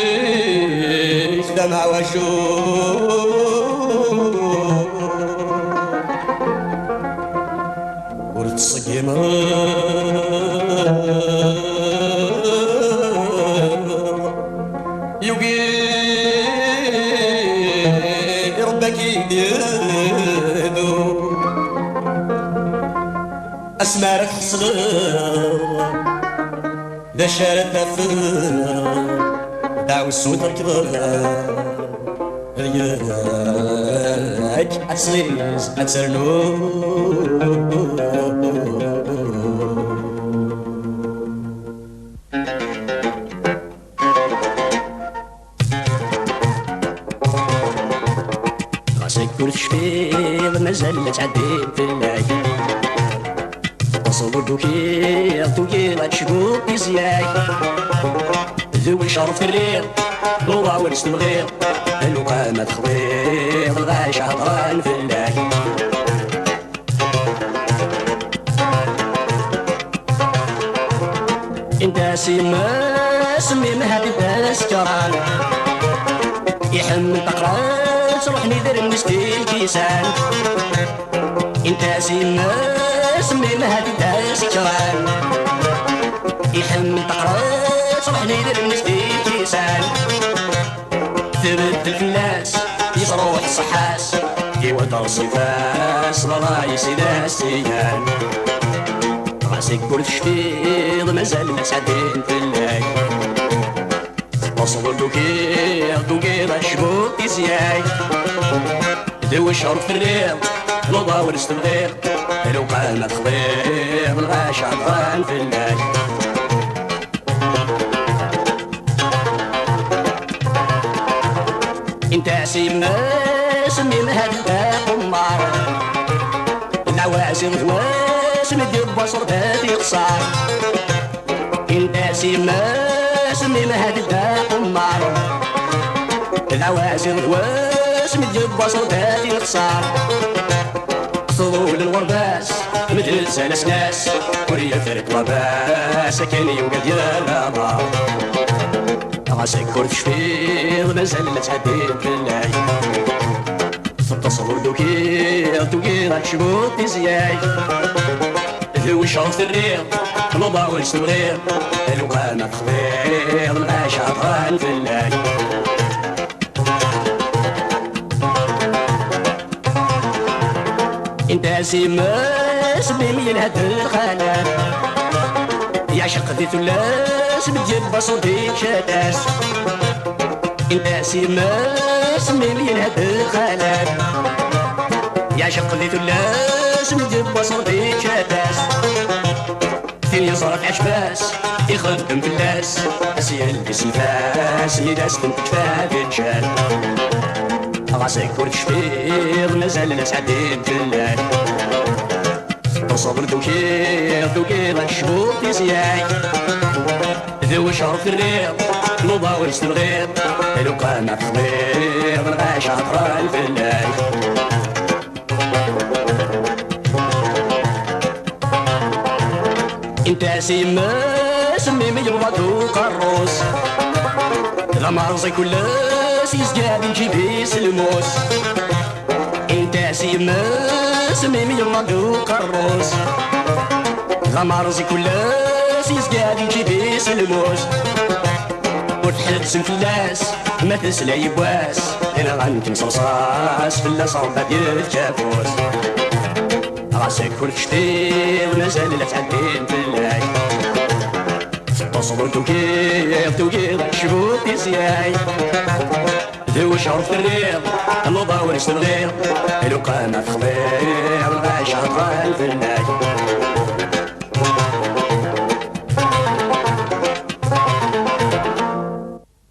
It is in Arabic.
الصريح دمع وشوق ورد صقيمة يوقي ربك يديدو أسمارك صغير ذا شارت أفر دعو السود الكبار رياك أتصيز أتسرنو راسك كل شفيض مازال تعدي في الليل تصور دوكي لا تشبوك بزياي ذوي شرف الريق ضوضع ورست الغير الوقامة تخضيض الغايش عطران في الليل انت سيما سمي هادي التسكران يحمل تقرات روح ندير المسكين كيسان انت سيما سمي هادي التسكران يحمل تقرات روح ندير المسكين كيسان تبدل في الناس يصروح الصحاس يودر الصفاس رايس ناس سيان راسك كل شفيض مازال الناس عادين في الليل تصور دوكي رشبوك يزياي ذوي شرف الريض نوضا ورست الغير لو قامة تخضيض الغاش عطران في الليل انت سيما سمي هاد القمار العوازل غواس مدي البصر هادي قصار انت سيما سمي هاد القمار العوازل غواس مدي البصر هادي قصار طول الورباس مثل سلس ناس وريا فرق وباس كان يوقع ديال النار راسك كرت شفيض مازال تعدين في الليل تصور دوكي راك شبوط يزياي ذوي شرف الريض نوضع ورست الغير الوقامة تخضيض الغاش عطران في الليل انت سيما سمي مين هاد الخلال يعشق ذي ثلاث بتجيب بصوتي شتاس انت سيما سمي مين هاد الخلال يعشق ذي ثلاث بتجيب بصوتي شتاس ثاني صرف عشباس يخدم في الناس اسيال بسنفاس يداس تنتفا في الجال راسك كرت شفيض مازال الناس عادين في الليل تصور دوكي راك شبوط يزياي ذوي شرف الريض نوضا ورست الغير لو قامة تخضيض الغاش عطران في الليل انت سيما سمي ميوض وقروس لما رزي كل سيزقاد نجيبي سلموس انت سيما سمي ميوض وقروس لما رزي كل سيزقاد نجيبي سلموس وتحدث في الناس ما تسلع يبواس انا غنكنس رصاص في الناس ربا ديال الكابوس راسك كل شفيض مازال لا تعدين في الليل صبرت كيف توقيض شبوط يسياي ذو شرف الريض المضاور يستبغير لو قامت خضير الغاشة طال في الناي